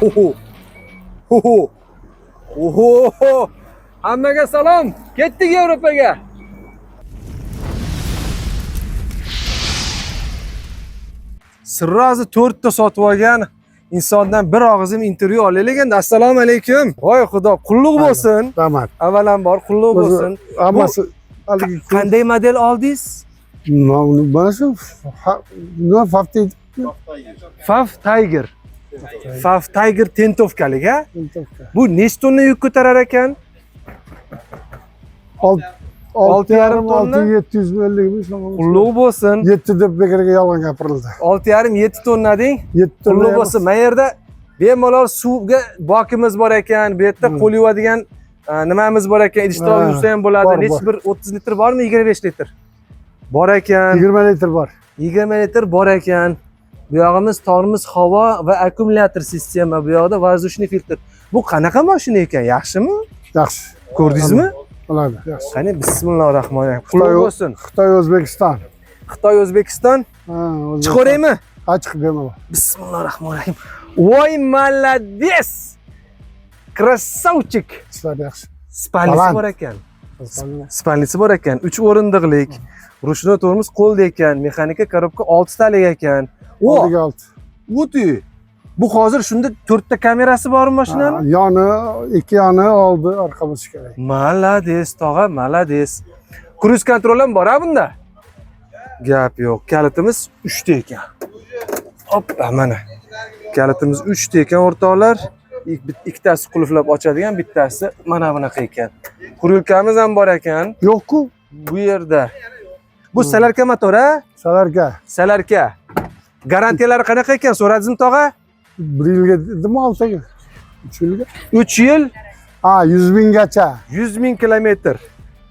Oho. Oho. Oho. Hammaga salom. Ketdik Yevropaga. Sirrozi 4 ta sotib olgan insondan bir og'izim intervyu olaylik endi. Assalomu alaykum. Voy xudo, qulluq bo'lsin. Rahmat. Avvalambor qulluq bo'lsin. Hammasi Qanday model oldingiz? mana shu Faf Tiger. Faf Tiger tentovkalik ha? Bu nechta tonna yuk ko'tarar ekan? 6,5 tonna. 750 Qulluq bo'lsin. 7 deb bekorga yolg'on gapirildi. 6,5-7 tonna deng. 7 tonna. Qulluq bo'lsin. Men yerda bemalol suvga bokimiz bor ekan, bu yerda qo'l yuvadigan nimamiz bor ekan, idishda yuvsa ham bo'ladi. Necha bir 30 litr bormi? 25 litr. Bor ekan. 20 litr bor. 20 litr bor ekan. Bu yog'imiz tormoz havo va akkumulyator sistema, bu yoqda воздушный filtr. Bu qanaqa mashina ekan? Yaxshimi? Yaxshi. Ko'rdingizmi? Bo'ladi, yaxshi. Qani bismillahirrohmanirrohim. Qulluq bo'lsin. Xitoy, O'zbekiston. Xitoy, O'zbekiston. Ha, Chiqaraymi? Ha, chiqib beraman. Bismillahirrohmanirrohim. Voy молодец! Krasavchik. Ishlar yaxshi. Spalnisi bor ekan. Spalnisi bor ekan. 3 o'rindiqlik. Ruchnoy tormoz qo'lda ekan. Mexanika korobka 6 talik ekan. Oldiga 6. O'ti. Bu hozir shunda 4 ta kamerasi bormi mashinani? Yoni, 2 yoni oldi, orqa bo'lishi kerak. Malades, tog'a, malades. Cruise kontrol ham bor-a bunda? Gap yo'q. Kalitimiz 3 ta ekan. Hoppa, mana. Kalitimiz 3 ta ekan, o'rtoqlar. Ikkitasi qulflab ochadigan, bittasi mana bunaqa ekan. Qurilkamiz ham bor ekan. Yo'q-ku. Bu yerda. Bu salarka motor-a? Salarka. Salarka. Garantiyalari qanaqa ekan? So'radingizmi, tog'a? 1 yilga dedimi, 6 yil? 3 yilga? 3 yil. Ha, 100 minggacha. 100 ming kilometr.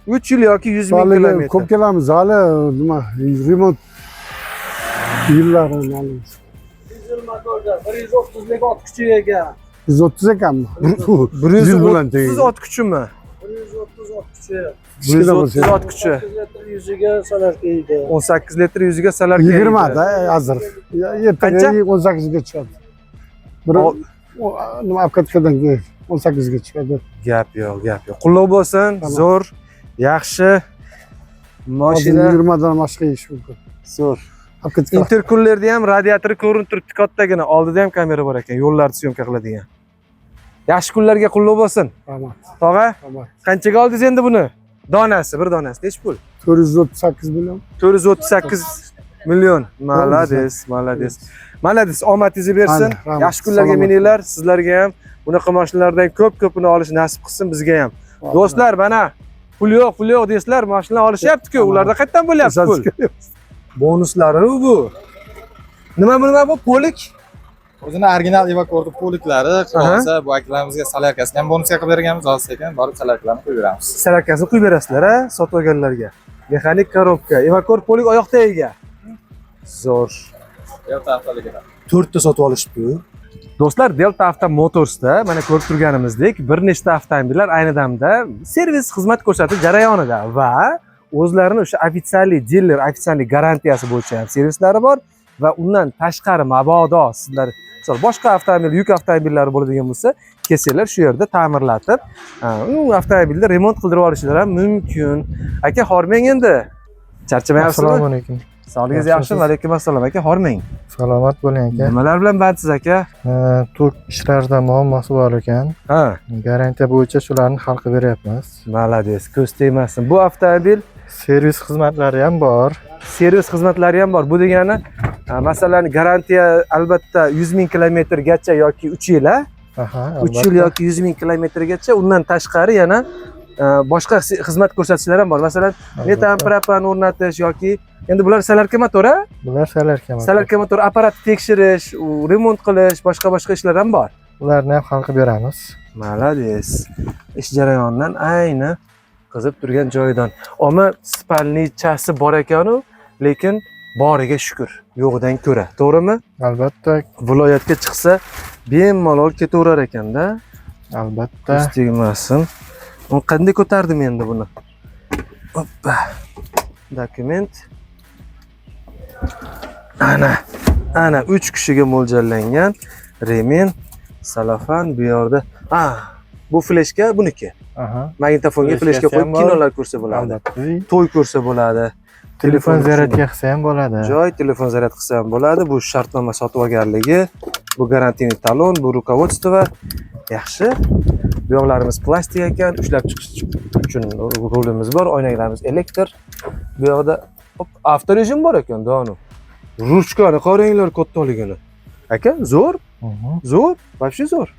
3 yil yoki 100 ming kilometr. Ko'p kelamiz, hali nima, remont yillari olamiz. Dizel motorda 130 lik ot kuchiga ega. 130 ekanmi? 130 ot kuchimi? 130 ot kuchi. 130 ot kuchi. 8 litr yuziga salarka ega. 18 litr yuziga salarka. 20 da hozir. Qancha? 18 ga chiqadi. Bir nima apkatkadan keyin 18 ga chiqadi. Gap yo'q, gap yo'q. Qulluq bo'lsin, zo'r, yaxshi. Mashina 20 dan boshqa ish mumkin. zo'r. Apkatka. Interkullerda ham radiatori ko'rinib turibdi kattagina. Oldida ham kamera bor ekan, yo'llarni syomka qiladigan. Yaxshi kunlarga qulluq bo'lsin. Rahmat. Tog'a, Rahmat. qanchaga oldingiz endi buni? Donasi, bir donasi nech pul? 438 million. 438 million. Malades, malades. Malades, omadingizni bersin. Rahmat. Yaxshi kunlarga meninglar, sizlarga ham bunaqa mashinalardan ko'p-ko'pini olish nasib qilsin bizga ham. Do'stlar, mana pul yo'q deysizlar, mashina olishyapti-ku, ularda qayerdan bo'lyapti pul? Bonuslari bu. Nima bu? Polik? O'zini original evakuator poliklari qolsa bu akalamizga salarkasini ham bonusga qilib berganmiz, hozir ekan borib salarkalarni qo'yib beramiz. Salarkasini qo'yib berasizlar-a, sotib olganlarga. Mexanik korobka, evakuator polik oyoqda ega. Zo'r. Delta avtoligida. 4 ta sotib olishibdi. Do'stlar, Delta Auto Motorsda mana ko'rib turganimizdek, bir nechta avtomobillar ayni damda servis xizmat ko'rsatish jarayonida va o'zlarini o'sha ofitsialli diler, ofitsialli garantiyasi bo'yicha ham servislari bor va undan tashqari mabodo sizlar boshqa avtomobil, yuk avtomobillari bo'ladigan bo'lsa, kelsanglar shu yerda ta'mirlatib, u avtomobilni remont qildirib olishingiz ham mumkin. Aka, hormang endi. Charchamayapsizmi? Assalomu alaykum. Sog'ligingiz yaxshimi? Alaykum assalom aka, hormang. Salomat bo'ling aka. Nimalar bilan bandsiz aka? Turk ishlarida muammosi bor ekan. Ha, Garantiya bo'yicha shularni hal qilib beryapmiz. malades, ko'z tegmasin. Bu avtomobil Servis xizmatlari ham bor. servis xizmatlari ham bor. Bu degani, masalan, garantiya albatta 100 ming kilometrgacha yoki 3 yil, ha? Aha, 3 yil yoki 100 ming kilometrgacha, undan tashqari yana boshqa xizmat ko'rsatishlar ham bor. Masalan, metan, propan o'rnatish yoki endi bular salarka motor-a? Bular salarka motor. Salarka motor apparat tekshirish, remont qilish, boshqa ishlar ham bor. Ularni ham hal qilib beramiz. Malades. Ish jarayonidan ayni qizib turgan joyidan. Ammo spalnichasi bor ekan-u, lekin boriga shukr, yo'g'idan ko'ra. To'g'rimi? Albatta, Viloyatga chiqsa, bemalol ketaverar ekanda. albatta. Tegmasin. Uni qanday ko'tardim endi buni? Hoppa. Dokument. Ana 3 kishiga mo'ljallangan remen Salafan bu yerda. Bu fleshka buniki. Aha. Magnitofonga fleshka Fleshkasi qo'yib ham bor. kinolar ko'rsa bo'ladi. Albatta. To'y ko'rsa bo'ladi. Telefon zaryadga qilsa ham bo'ladi. Joy telefon zaryad qilsa ham bo'ladi. Bu shartnoma sotib olganligi, bu garantiyali talon, bu rukovodство. Yaxshi. Bu yoqlarimiz plastik ekan, ushlab chiqish uchun rulimiz bor, oynalarimiz elektr. Bu yoqda avto rejim bor ekan, donu. Ruchkani qaranglar kattaligini. Aka, zo'r, zo'r, вообще zo'r.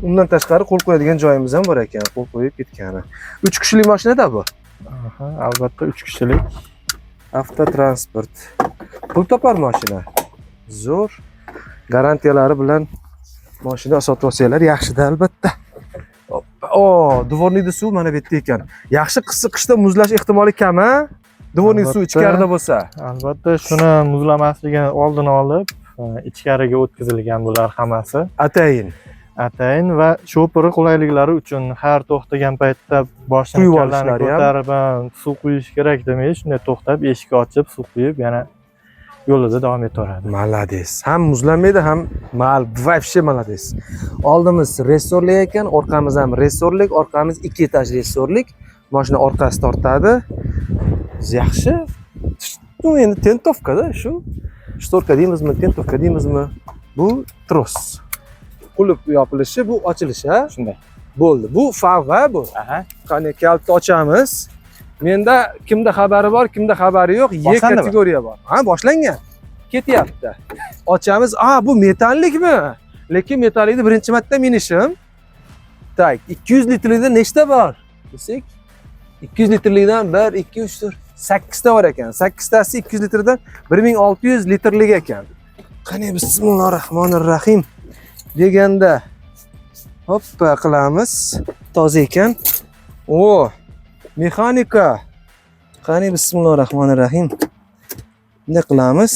Undan tashqari qo'l qo'yadigan joyimiz ham bor ekan, qo'l qo'yib ketgani. 3 kishilik mashinada bu. Aha, albatta 3 kishilik. Avtotransport. Pul topar mashina. Zo'r. Garantiyalari bilan mashina sotib olsanglar yaxshida albatta. Dvornikda suv mana bu yerda ekan. Yaxshi qishda muzlash ehtimoli kam, a? Dvornik suv ichkarida bo'lsa. Albatta, shuni muzlamasligini oldini olib, ichkariga o'tkazilgan bular hammasi. Atayin va shopiri qulayliklari uchun har to'xtagan paytda boshini Quyib kallani olishlari ham. ko'tarib suv quyish kerak demay, shunday to'xtab, eshikni ochib, suv quyib, yana yo'lida davom etaveradi. Malades. Ham muzlanmaydi, ham вообще malades. Oldimiz ressorlik ekan, orqamiz ham ressorlik, orqamiz 2 etaj ressorlik. Mashina orqasi tortadi. Yaxshi. Bu endi tentovka-da shu. Shtorka deymizmi, tentovka deymizmi? Bu tros. Qulf yopilishi, bu ochilishi, ha? Shunday. Bo'ldi. Bu favva bu. Aha. Qani kaltni ochamiz. Menda kimda xabari bor, kimda xabari yo'q, Y Boshlandimi? kategoriya bor. Ha, boshlangan. Ketyapti. Ochamiz. Bu metallikmi? Lekin metallikni birinchi marta minishim. Tak, 200 litrlikda nechta bor? Desak, 200 litrlikdan 1, 2, 3, 4, 8 ta bor ekan. 8 tasi 200 litrdan 1600 litrlik ekan. Qani bismillahirrohmanirrohim deganda hoppa qilamiz. Toza ekan. Mexanika. Qani bismillahirrohmanirrohim. Bunday qilamiz.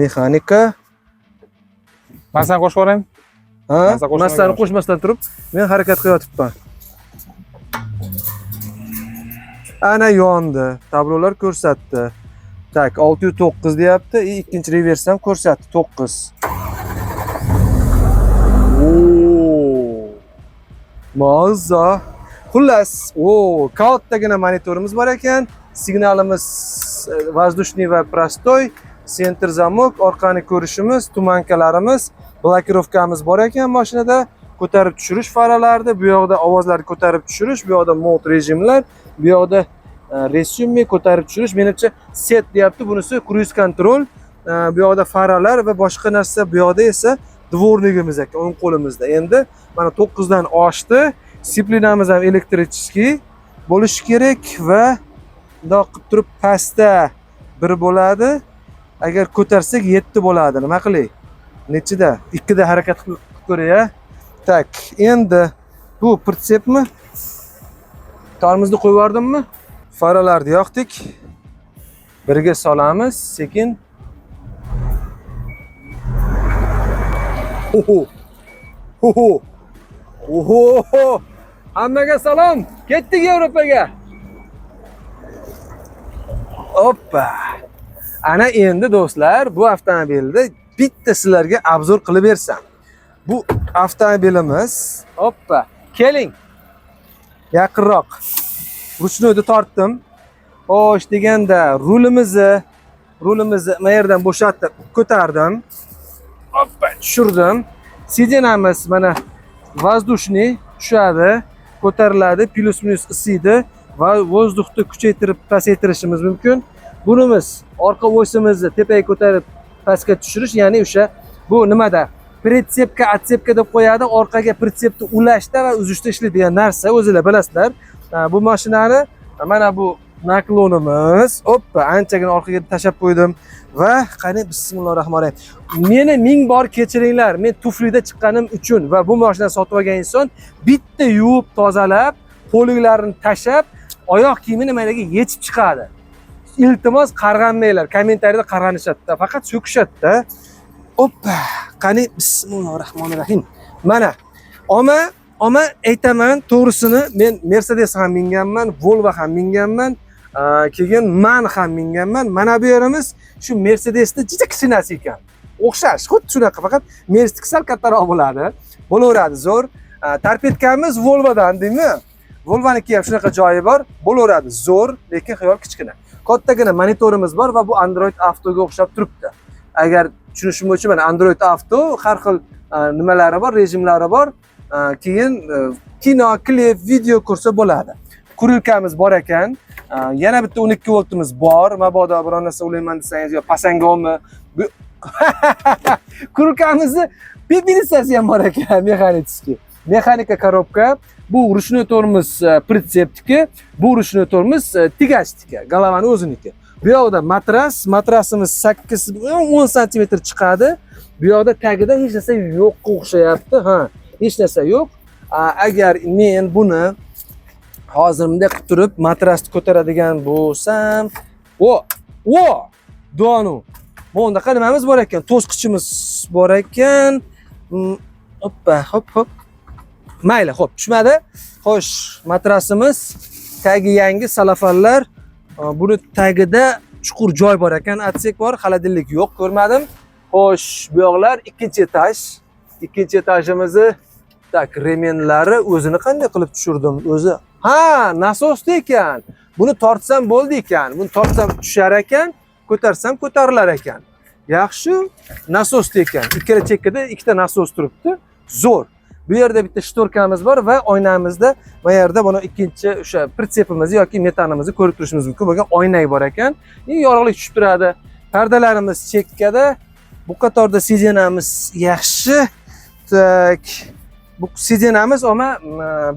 Mexanika. Men sen qo'shib yuboraymi? Masani qo'shmasdan turib, men harakat qilyotibman. Ana yondi. Tablolar ko'rsatdi. Tak, 609 deyapti. Ikkinchi revers ham ko'rsatdi 9. Mazza. Xullas, kattagina monitorimiz bor ekan. Signalimiz воздушный va prostoy, center zamok, orqani ko'rishimiz, tumankalarimiz, blokirovkamiz bor ekan mashinada. Ko'tarib tushirish faralarida, bu yoqda ovozlarni ko'tarib tushirish, bu yoqda mode rejimlar, bu yoqda resume ko'tarib tushirish. Menimcha set deyapti, bunisi cruise control. Bu yoqda faralar va boshqa narsa, bu yoqda esa dvornigimiz ekan, o'ng qo'limizda. Endi mana 9 dan oshdi. Disiplinamiz ham elektrichskiy bo'lishi kerak va bundoq qilib turib pastda 1 bo'ladi. Agar ko'tarsak 7 bo'ladi. Nima qilay? Nechida? 2 da harakat qilib ko'ray-a. Tak, endi bu pritsepmi? Tormozni qo'yib yubordimmi? Faralarni yoqdik. Birga solamiz, sekin. Hammaga salom. Ketdik Yevropaga. Hoppa. Ana endi do'stlar, bu avtomobilni bitta sizlarga obzor qilib bersam. Bu avtomobilimiz, hoppa, keling. Yaqinroq. Ruchnoyni tortdim. Xo'sh deganda rulimizni mana yerdan bo'shatib ko'tardim. Hoppa, tushirdim. Sidinamiz mana воздушный tushadi, ko'tariladi, plus-minus isiydi va vozdухni kuchaytirib pasaytirishimiz mumkin. Bunimiz orqa osimizni tepaga ko'tarib pastga tushirish, ya'ni o'sha bu nimada? Pritsepka, otsepka deb qo'yadi, orqaga pritsepni ulashda va uzishda ishlaydigan narsa, o'zingizlar bilasizlar. Bu mashinani mana bu naklonimiz, hoppa, anchagina orqaga tashab qo'ydim va qani bismillahirrohmanirrohim. Meni ming bor kechiringlar. Men tuflida chiqqanim uchun va bu mashinani sotib olgan inson bitta yuvib, tozalab, qo'liklarini tashab, oyoq kiyimini maylaga yechib chiqadi. Iltimos qarg'anmanglar. Kommentariyada qarg'anishadi. Faqat so'kishadi-da. Hoppa, qani bismillahirrohmanirrohim. Mana Ama aytaman, to'g'risini men Mercedes ham minganman, Volvo ham minganman, keyin man ham minganman. Mana bu yerimiz shu Mercedesning juda kichkinasi ekan. o'xshash, xuddi shunaqa, faqat Mercedes sal kattaroq bo'ladi. Bo'laveradi, zo'r. Torpedkamiz Volvodan, deymi? Volvoniki ham shunaqa joyi bor, bo'laveradi, zo'r, lekin xiyol kichkina. Kattagina monitorimiz bor va bu Android Autoga o'xshab turibdi. Agar tushunishim bo'yicha mana Android Auto har xil nimalari bor, rejimlari bor. Keyin kino, klip, video ko'rsa bo'ladi. Kurilkamiz bor ekan. Yana bitta 12 voltimiz bor. Mabodo biror narsa o'ylayman desangiz yo pasangomi. Kurilkamizni pedalitsasi ham bor ekan, mexanический. Mexanika korobka. Bu ruchnoy tormoz pritsepniki, bu ruchnoy tormoz tigachniki, galavani o'ziniki. Bu yoqda matrasimiz 8-10 sm chiqadi. Bu yoqda tagida hech narsa yo'qqa o'xshayapti, ha. Hech narsa yo'q. Agar men buni hozir bunday qilib turib matrasni ko'taradigan bo'lsam, donu. Bunaqa nimamiz bor ekan, to'sqichimiz bor ekan. Hop. Mayli, xo'p, tushmadi. Xo'sh, matrasimiz, tagi yangi salafanlar. Buni tagida chuqur joy bor ekan, otsek bor, xolodilnik yo'q, ko'rmadim. Xo'sh, bu yoqlar ikkinchi etaj. Ikkinchi etajimizni tak remenlari o'zini qanday qilib tushirdim? O'zi. Ha, nasosda ekan. Buni tortsam bo'ldi ekan. Buni tortsam tushar ekan, ko'tarsam ko'tarilar ekan. Yaxshi, nasosda ekan. Ikkala chekkada ikkita nasos turibdi. Zo'r. Bu yerda bitta shtorkamiz bor va oynamizda bu yerda buni ikkinchi o'sha pritsepimizni yoki metanimizni ko'rib turishimiz mumkin bo'lgan oynak bor ekan. Yorug'lik tushib turadi. Pardalarimiz chekkada. Bu qatorda sidenamiz yaxshi. Tak. Bu sidenamiz ama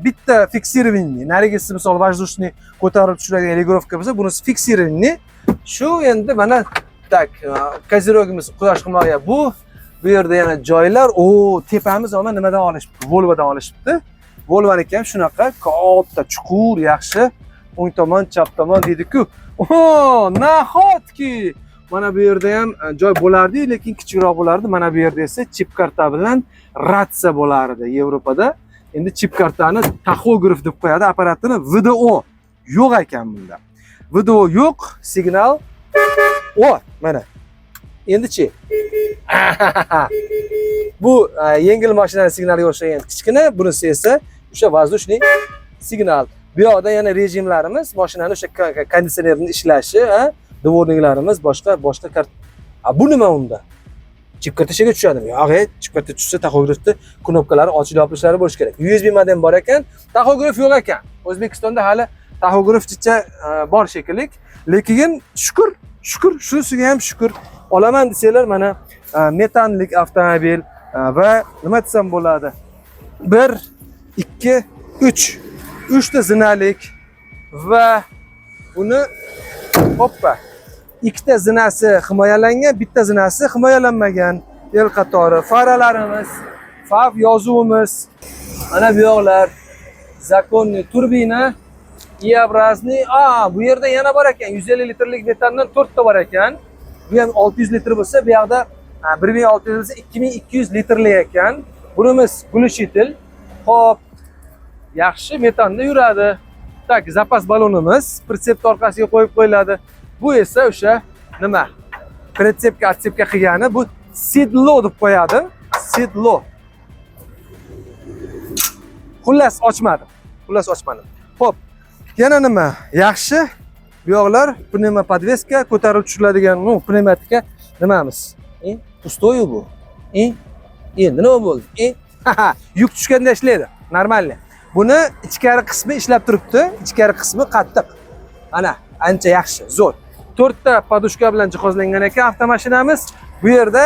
bitta fiksirованный. Narigisi misol vajdushniy ko'tarib tushiradigan regurovka bo'lsa, bunisi fiksirованный. Shu endi mana tak kozirogimiz quyosh himoya bu. Bu yerda yana joylar, tepamiz ama nimadan olishibdi? Volvodan olishibdi. Volvoniki ham shunaqa katta, chuqur, yaxshi. O'ng tomon, chap tomon deydi-ku. Nahotki mana bu yerda ham joy bo'lardi, lekin kichikroq bo'lardi. Mana bu yerda esa chip karta bilan ratsiya bo'lardi Yevropada. Endi chip kartani taxograf deb qo'yadi, apparatini VDO yo'q ekan bunda. VDO yo'q, signal mana. Endi-chi. Bu yengil mashinaning signaliga o'xshagan kichkina, bunisi esa o'sha vazdushniy signal. Bu yoqda yana rejimlarimiz, mashinaning o'sha konditsionerning ishlashi, dvorniklarimiz, boshqa kart. Bu nima unda? Chip karta ichiga tushadimi? Yo'q, chip karta tushsa taxografda knopkalari ochilib yopilishlari bo'lishi kerak. USB modem bor ekan, taxograf yo'q ekan. O'zbekistonda hali taxografchicha bor shekilli, lekin shukr, shunisiga ham shukr. Olaman desanglar mana metanlik avtomobil va nima desam bo'ladi? 1, 2, 3. 3 ta zinalik va buni hoppa. Ikkita zinasi himoyalangan, bitta zinasi himoyalanmagan. El qatori faralarimiz, FAV yozuvimiz. Mana bu yoqlar zakonniy turbina, Y-obrazniy. Bu yerda yana bor ekan, 150 litrlik metandan 4 ta bor ekan. Bu ham 600 litr bo'lsa, bu yoqda 1600 bo'lsa 2200 litrli ekan. Bunimiz gulshitil. Xo'p, yaxshi metanda yuradi. Tak, zapas balonimiz pritsep orqasiga qo'yib qo'yiladi. Bu esa o'sha nima? Pritsepga atsepga qilgani bu sidlo deb qo'yadi. Sidlo. Xullas ochmadim. Xo'p, yana nima? Yaxshi. Bu yoqlar pnevma podveska, ko'tarib tushiriladigan, pnevmatika nimamiz? Pustoy bu. Endi nima bo'ldi? Yuk tushganda ishlaydi. Normalniy. Buni ichkari qismi ishlab turibdi. Ichkari qismi qattiq. Ana, ancha yaxshi, zo'r. 4 ta podushka bilan jihozlangan ekan avtomashinamiz. Bu yerda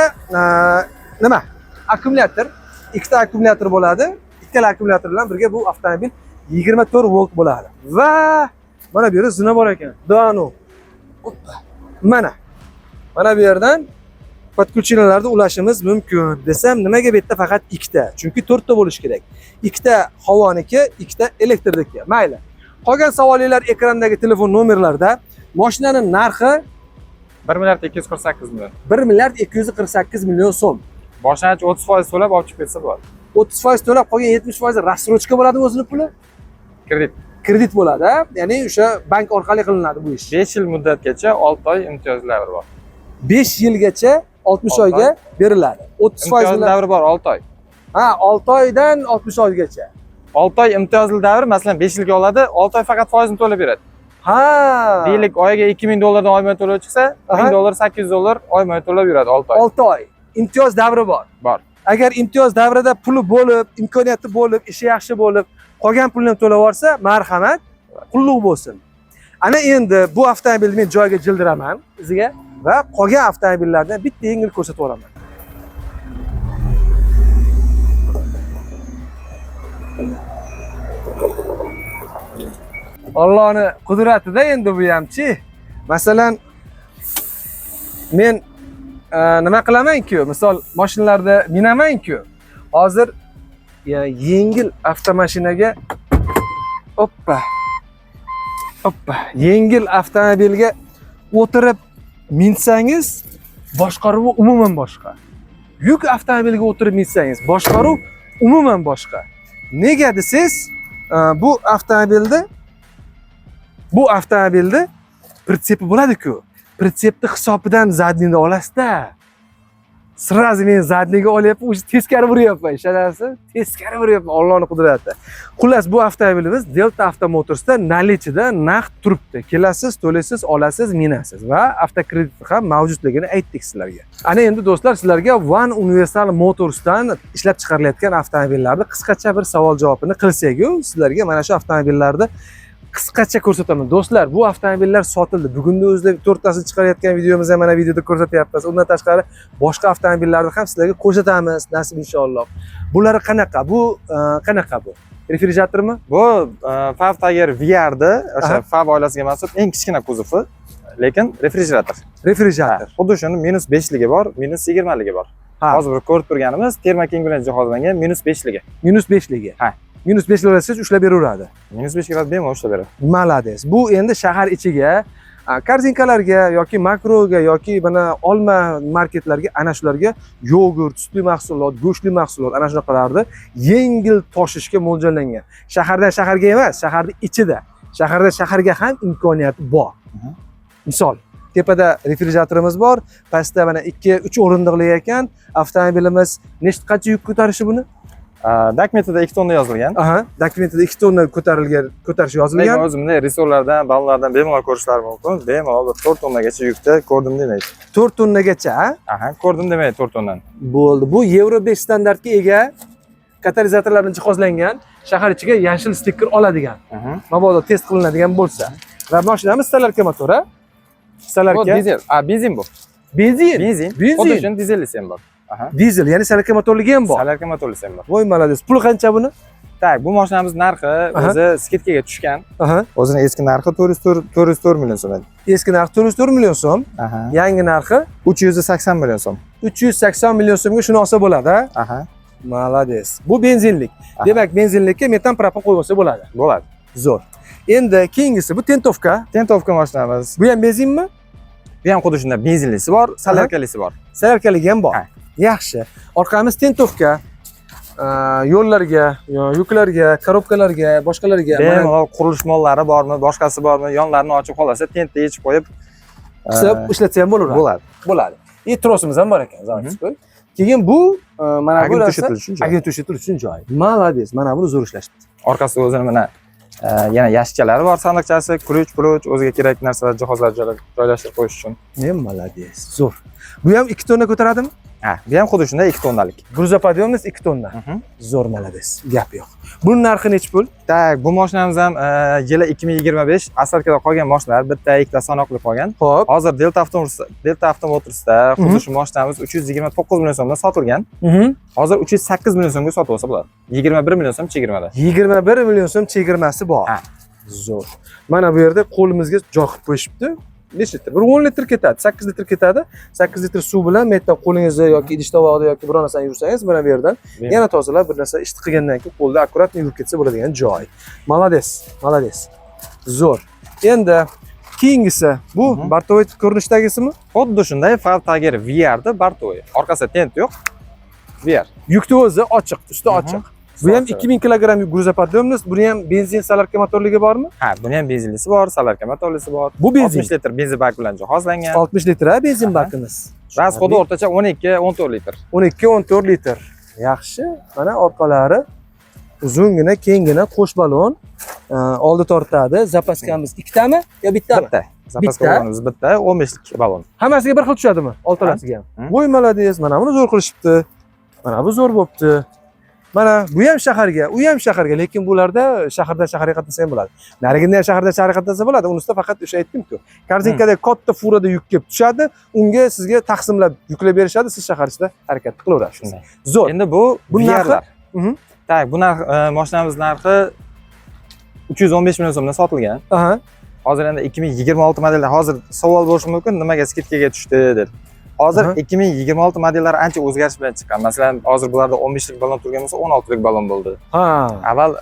nima? Akkumulyator, 2 ta akkumulyator bo'ladi. Ikkala akkumulyator bilan birga bu avtomobil 24 volt bo'ladi. Va mana bu yerda zina bor ekan. Dano. Mana bu yerdan podключенияларni ulashimiz mumkin. Desam, nimaga bu yerda faqat 2 ta? Chunki 4 ta bo'lish kerak. 2 ta havoniki, 2 ta elektrniki. Mayli. Qolgan savolinglar ekrandagi telefon nomerlarda. Mashinaning narxi 1,248 million. 1,248 million so'm. Boshlang'ich 30% to'lab olib chiqib ketsa bo'ladi. 30% to'lab, qolgan 70% rassrochka bo'ladi o'zini puli. Kredit bo'ladi, ya'ni o'sha bank orqali qilinadi bu ish. 5 yil muddatgacha 6 oy imtiyozlari bor. 5 yilgacha 60 6 oyga beriladi. 30% Imtiyozli bilan davri bor 6 oy. ha 6 oydan 60 oygacha. 6 oy imtiyozli davr, masalan 5 yilga oladi, 6 oy faqat foizini to'lab beradi. Ha. Deylik oyiga 2000 dollardan oyma to'lov chiqsa, Aha. 1000 dollar, 800 dollar oyma to'lab yuradi 6 oy. 6 oy. Imtiyoz davri bor. Bor. Agar imtiyoz davrida puli bo'lib, imkoniyati bo'lib, ishi yaxshi bo'lib, qolgan pulni ham to'lab yuborsa, marhamat, qulluq bo'lsin. Ana endi bu avtomobilni men joyiga jildiraman sizga va qolgan avtomobillardan bitta yengil ko'rsatib olaman. Allohning qudratida endi bu hamchi. Masalan, men nima qilaman-ku, misol mashinalarda minaman-ku. Hozir yengil avtomashinaga oppa. Yengil avtomobilga o'tirib minsangiz, boshqaruvi umuman boshqa. Yuk avtomobilga o'tirib minsangiz, boshqaruv umuman boshqa. Nega desiz, bu avtomobilda pritsepi bo'ladi-ku. Pritsepni hisobidan zadniyni olasiz-da. Sразу men zadniga olyapman, o'zi teskari buryapman, ishonasiz? Teskari buryapman, Allohning qudrati. Xullas, bu avtomobilimiz Delta Automotors'da nalichida naqd turibdi. Kelasiz, to'laysiz, olasiz, minasiz va avtokredit ham mavjudligini aytdik sizlarga. Ana endi do'stlar, sizlarga One Universal Motors'dan ishlab chiqarilayotgan avtomobillarni qisqacha bir savol-javobini qilsak-ku, sizlarga mana shu avtomobillarni qisqacha ko'rsataman. Do'stlar, bu avtomobillar sotildi. Bugunning o'zida 4 tasini chiqarayotgan videomizni mana videoda ko'rsatyapmiz. Undan tashqari boshqa avtomobillarni ham sizlarga ko'rsatamiz, nasib inshaalloh. Bular qanaqa? Bu qanaqa bu? Refrigeratormi? Bu Fav Tiger VR'da, o'sha Fav oilasiga mansub eng kichkina kuzovi, lekin refrigerator. Refrigerator. Xuddi shuni -5ligi bor, -20ligi bor. Hozir bir ko'rib turganimiz Thermokeng bilan jihozlangan -5ligi. -5ligi. Ha. -5 olasiz, ushlab beraveradi. -5 grad bemalol ushlab beradi. Malades. Bu endi shahar ichiga, korzinkalarga yoki makroga yoki mana olma marketlarga, ana shularga yogurt, sutli mahsulot, go'shtli mahsulot, ana shunaqalarni yengil toshishga mo'ljallangan. Shahardan shaharga emas, shaharning ichida. Shahardan shaharga ham imkoniyati bor. Misol, tepada refrigeratorimiz bor, pastda mana 2-3 o'rindiqli ekan. Avtomobilimiz qancha yuk ko'tarishi buni? Dokumentida 2 tonna yozilgan. Aha, dokumentida 2 tonna ko'tarish yozilgan. Lekin o'zimda risorlardan, ballonlardan bemalol ko'rishlari mumkin. Bemalol 4 tonnagacha yukda ko'rdim demaydi. 4 tonnagacha, ha? Aha, ko'rdim demaydi 4 tonnani. Bo'ldi. Bu Euro 5 standartga ega katalizatorlar bilan jihozlangan, shahar ichiga yashil stiker oladigan. Mabodo test qilinadigan bo'lsa. Va mashinamiz stalarka motor, ha? Stalarka. Bu dizel. Benzin bu. Benzin. Benzin. Benzin. Xuddi shuni dizellisi ham bor. Aha. Dizel, ya'ni stalarka motorligi ham bor. Stalarka motorlisi ham bor. Voy, malades. Puli qancha buni? Tak, bu mashinamiz narxi o'zi skidkaga tushgan. Aha. O'zining eski narxi 404 million so'm edi. Eski narxi 404 million so'm. Aha. Yangi narxi 380 million so'm. 380 million so'mga shuni olsa bo'ladi, ha? Aha. Malades. Bu benzinlik. Demak, benzinlikka metan propon qo'yib olsa bo'ladi. Bo'ladi. Zo'r. Endi keyingisi bu tentovka. Tentovka mashinamiz. Bu ham benzinmi? Bu ham xuddi shunday benzinlisi bor, salarkalisi bor. Salarkaligi ham bor. Ha. Yaxshi. Orqamiz tentovka. Yo'llarga, yuklarga, korobkalarga, boshqalarga Bemalol qurilish mollari bormi, boshqasi bormi, yonlarini ochib qolasa, tentni yechib qo'yib qisib ishlatsa ham bo'laveradi. bo'ladi. Bo'ladi. Trosimiz ham bor ekan, zavodskiy. Keyin bu mana bu agent tushitirish uchun joy. Malades. Mana buni zo'r ishlashdi. Orqasida o'zini mana yana yashikchalari bor, sandiqchasi, kuruch, o'ziga kerak narsalar, jihozlar joylashtirib qo'yish uchun. Malades. Zo'r. Bu ham 2 tonna ko'taradimi? Ha, bu ham xuddi shunday 2 tonnalik. Грузоподъемность 2 tonna. Zo'r, malades. Gap yo'q. Buning narxi necha pul? Tak, bu mashinamiz ham yili 2025, asarkada qolgan mashinalar bitta, ikkita sanoqli qolgan. Xo'p. Hozir Delta Automotors'da xuddi shu mashinamiz 329 million so'mdan sotilgan. Hozir 308 million so'mga sotib olsa bo'ladi. 21 million so'm chegirmada. 21 million so'm chegirmasi bor. Ha. Zo'r. Mana bu yerda qo'limizga joy qilib qo'yishibdi. 5 litr, bir 10 litr ketadi, 8 litr ketadi. 8 litr suv bilan men aytdim, qo'lingizni yoki idish tovoqda yoki biror narsani yuvsangiz, mana bu yerdan yana tozalab bir narsa ish qilgandan keyin qo'lda akkuratni yuvib ketsa bo'ladigan joy. Malades, malades. Zo'r. Endi keyingisi bu Bartovoy ko'rinishdagisi?mi? Xuddi shunday Fav Tiger VR'da Bartovoy. Orqasida tent yo'q. VR. Yukni o'zi ochiq, usti ochiq. Bu ham 2000 kilogramm грузоподъемность, buni ham benzin salarka motorligi bormi? Ha, buni ham benzinlisi bor, salarka motorlisi bor. Bu benzin. 60 litr benzin bak bilan jihozlangan. 60 litr ha benzin bakimiz. Rasxodi o'rtacha 12-14 litr. 12-14 litr. Yaxshi. Mana orqalari uzungina, kengina qo'sh balon. Oldi tortadi. Zapaskamiz ikkitami yo bittami? Bitta. Zapaska balonimiz bitta, 15 lik balon. Hammasiga bir xil tushadimi? Oltalasiga ham. Voy malades, mana buni zo'r qilishibdi. Mana bu zo'r bo'pti. Mana bu ham shaharga, u ham shaharga, lekin bularda shahardan shaharga qatnasa ham bo'ladi. Nariginda ham shahardan shaharga qatnasa bo'ladi. Unisida faqat o'sha aytdim-ku. Korzinkada katta furada yuk kelib tushadi, unga sizga taqsimlab yuklab berishadi, siz shahar ichida harakat qilaverasiz. Shunday. Zo'r. Endi bu narxi? Tak, bu narx mashinamiz narxi 315 million so'mdan sotilgan. Aha. Hozir endi 2026 modelda hozir savol bo'lishi mumkin, nimaga skidkaga tushdi deb. Hozir 2026 modellari ancha o'zgarish bilan chiqqan. Masalan, hozir bularda 15 lik balon turgan bo'lsa, 16 lik balon bo'ldi. Ha. Avval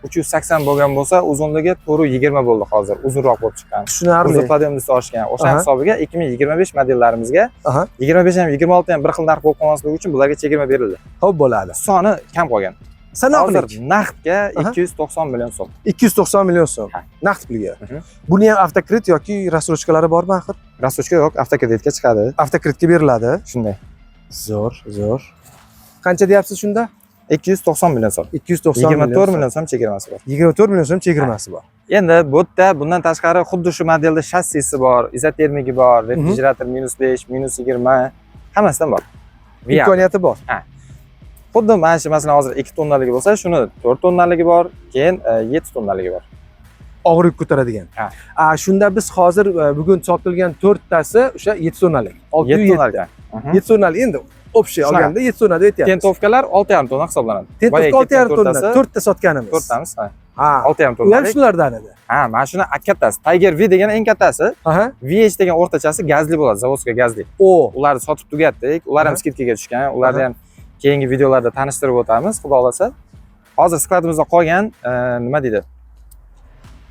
380 bo'lgan bo'lsa, uzunligi 420 bo'ldi hozir. Uzunroq bo'lib chiqqan. Tushunarli. Podiyumda oshgan. O'sha hisobiga 2025 modellarimizga 25 ham 26 ham bir xil narx bo'lib qolmasligi uchun bularga chegirma berildi. Xo'p bo'ladi. Soni kam qolgan. Sanoqlik. Hozir naqdga 290 million so'm. 290 million so'm. Naqd pulga. Buni ham avtokredit yoki rassrochkalari bormi axir? Rassrochka yo'q, avtokreditga chiqadi. Avtokreditga beriladi. Shunday. Zo'r, zo'r. Qancha deyapsiz shunda? 290 million so'm. 290 24 million so'm chegirmasi bor. 24 million so'm chegirmasi bor. Endi bu yerda bundan tashqari xuddi shu modelda shassisi bor, izotermigi bor, refrigerator -5, -20, hammasidan bor. Imkoniyati bor. Xuddi mana shu masalan hozir 2 tonnaligi bo'lsa, shuni 4 tonnaligi bor, keyin 7 tonnaligi bor. Og'ir yuk ko'taradigan. Shunda biz hozir bugun sotilgan 4 tasi o'sha 7 tonnalik. 7 tonnalik. 7 tonnalik endi общий olganda 7 tonna deb aytyapmiz. Tentovkalar 6,5 tonna hisoblanadi. Tentovka 6,5 tonna, 4 ta sotganimiz. 4 tamiz, ha. Ha, 6,5 u tonna. ham shulardan edi. Ha, mana shuni kattasi. Tiger V degan eng kattasi. Aha. VH degan o'rtachasi gazli bo'ladi, zavodga gazli. Ularni sotib tugatdik. Ular ham skidkaga tushgan. Ularni ham keyingi videolarda tanishtirib o'tamiz, xudo xolasa. Hozir skladimizda qolgan nima deydi?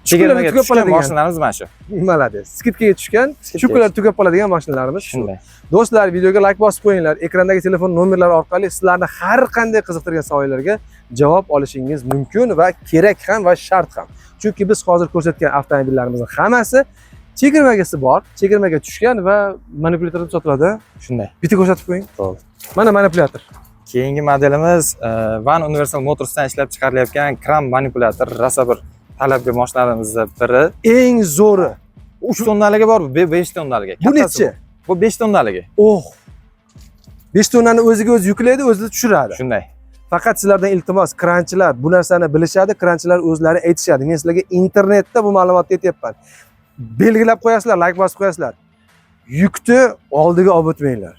Chegirmaga tushgan mashinalarimiz mana shu. Malades. Skidkaga tushgan, shukular tugab qoladigan mashinalarimiz shu. Do'stlar, videoga like bosib qo'yinglar. Ekrandagi telefon nomerlari orqali sizlarni har qanday qiziqtirgan savollarga javob olishingiz mumkin va kerak ham va shart ham. Chunki biz hozir ko'rsatgan avtomobillarimizning hammasi chegirmagasi bor, chegirmaga tushgan va manipulyatorda sotiladi. Shunday. Bitta ko'rsatib qo'ying. To'g'ri. Mana manipulyator. Keyingi modelimiz Van Universal Motors'dan ishlab chiqarilayotgan kram manipulyator, rosa bir talabga mashinalarimizdan biri. Eng zo'ri. 3 tonnaligi bor, 5 tonnaligi. Bu nechi? Bu 5 tonnaligi. 5 tonnani o'ziga o'zi yuklaydi, o'zida tushiradi. Shunday. Faqat sizlardan iltimos, kranchilar bu narsani bilishadi, kranchilar o'zlari aytishadi. Men sizlarga internetda bu ma'lumotni aytyapman. Belgilab qo'yasizlar, like bosib qo'yasizlar. Yukni oldiga olib o'tmanglar.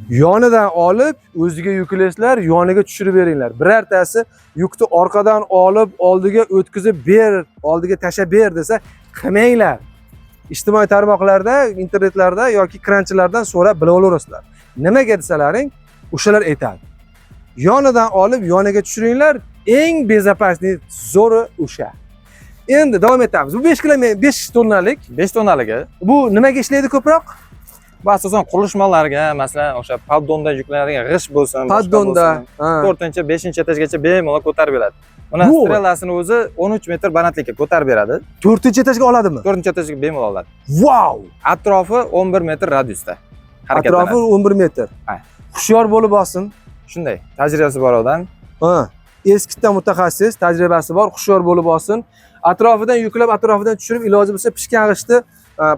Yonidan olib, o'ziga yuklaysizlar, yoniga tushirib beringlar. Birortasi yukni orqadan olib, oldiga o'tkazib ber, oldiga tashab ber desa, qilmanglar. Ijtimoiy tarmoqlarda, internetlarda yoki kranchilardan so'rab bilib olasizlar. Nimaga desalaring, o'shalar aytadi. Yonidan olib, yoniga tushiringlar, eng bezopasniy zo'ri o'sha. Endi davom etamiz. Bu 5 tonnalik. 5 tonnaligi. Bu nimaga ishlaydi ko'proq? Bu asosan qurilish mollariga, masalan, o'sha paddonda yuklanadigan g'ish bo'lsin, paddonda 4-chi, 5-chi etajgacha bemalol ko'tarib beradi. Mana strelasini o'zi 13 metr balandlikka ko'tarib beradi. 4-chi etajga oladimi? 4-chi etajga bemalol oladi. Wow! Atrofi 11 metr radiusda harakatlanadi. Atrofi 11 metr. Hushyor bo'lib olsin. Shunday, tajribasi bor odam. Eskidan mutaxassis, tajribasi bor, hushyor bo'lib olsin. Atrofidan yuklab, atrofidan tushirib, iloji bo'lsa pishgan g'ishtni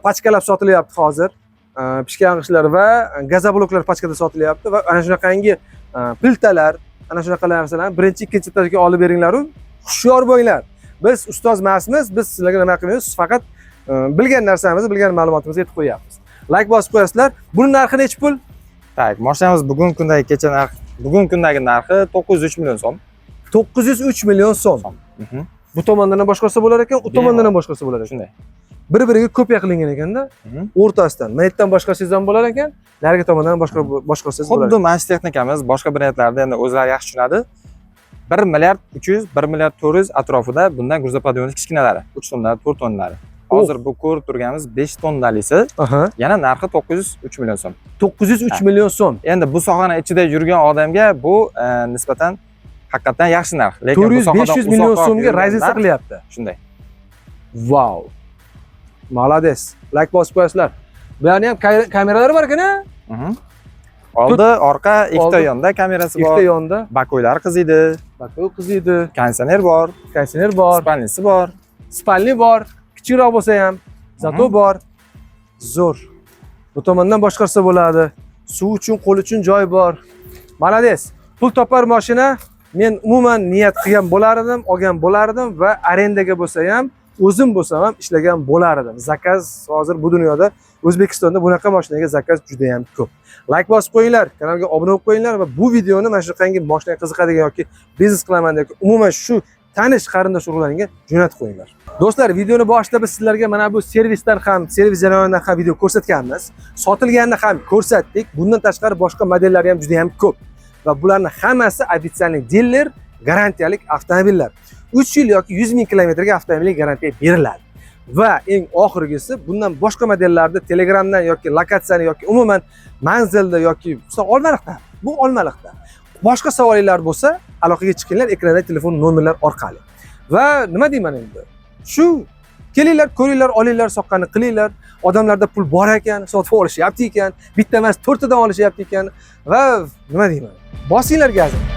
pachkalab sotilyapti hozir. Pishgan g'ishtlar va gazobloklar pachkada sotilyapti va ana shunaqangi piltalar, ana shunaqa narsalarni birinchi, ikkinchi etajga olib beringlar-u, hushyor bo'linglar. Biz ustoz emasmiz, biz sizlarga nima qilmaymiz, faqat bilgan narsamizni, bilgan ma'lumotimizni aytib qo'yapmiz. Like bosib qo'yasizlar. Buning narxi necha pul? Tak, mashinamiz bugungi kundagi narxi 903 million so'm. 903 million so'm. Bu tomondan ham boshqasi bo'lar ekan, u tomondan ham boshqasi bo'lar ekan. Shunday. Bir-biriga ko'p qilingan ekanda, o'rtasidan. Mana yerdan boshqasiz ham bo'lar ekan, narigi tomondan boshqasiz bo'lar. Xuddi mana shu texnikamiz boshqa brendlarda endi o'zlari yaxshi tushunadi. 1 milliard 300, 1 milliard 400 atrofida bundan gruzopodyomning kichkinalari, 3 tonnalari, 4 tonnalari. Hozir bu ko'rib turganimiz 5 tonnalisi. Yana narxi 903 million so'm. 903 million so'm. Endi bu sohani ichida yurgan odamga bu nisbatan haqiqatdan yaxshi narx. Lekin 400-500 million so'mga razisa qilyapti. qilyapti. Shunday. Wow. Молодец. Like bosib qo'yasizlar. Bu yerda ham kameralar bor ekan-a? Oldi, orqa, ikkita Oldi. yonda kamerasi bor. Ikkita yonda. Bakoylar qiziydi. Bakoy qiziydi. Konditsioner bor. Konditsioner bor. Spalnisi bor. Spalni bor. Kichikroq bo'lsa ham, zato bor. Zo'r. Bu tomondan boshqarsa bo'ladi. Suv uchun, qo'l uchun joy bor. Молодец. Pul topar mashina men umuman niyat qilgan bo'lar edim, olgan bo'lar edim va arendaga bo'lsa ham, o'zim bo'lsam ham ishlagan bo'lar edim. Zakaz hozir bu dunyoda O'zbekistonda bunaqa mashinaga zakaz juda ham ko'p. Like bosib qo'yinglar, kanalga obuna bo'lib qo'yinglar va bu videoni mana shunaqangi mashinaga qiziqadigan yoki biznes qilaman yoki umuman shu tanish qarindosh urug'laringga jo'natib qo'yinglar. Do'stlar, videoni boshida biz sizlarga mana bu servisdan ham, servis jarayonidan ham video ko'rsatganmiz. Sotilganini ham ko'rsatdik. Bundan tashqari boshqa modellari ham juda ham ko'p. Va bularning hammasi ofitsialniy diler, garantiyalik avtomobillar. 3 yil yoki 100 ming kilometrga avtomobilga garantiya beriladi. Va eng oxirgisi bundan boshqa modellarda Telegramdan yoki lokatsiyani yoki umuman manzilda yoki Olmaliqda, bu Olmaliqda. Boshqa savolinglar bo'lsa, aloqaga chiqinglar ekranda telefon nomerlar orqali. Va nima deyman endi? Shu kelinglar, ko'ringlar, olinglar, soqqani qilinglar. Odamlarda pul bor ekan, sotib olishyapti ekan, bitta emas 4 tadan olishyapti ekan va nima deyman? Bosinglar gazni.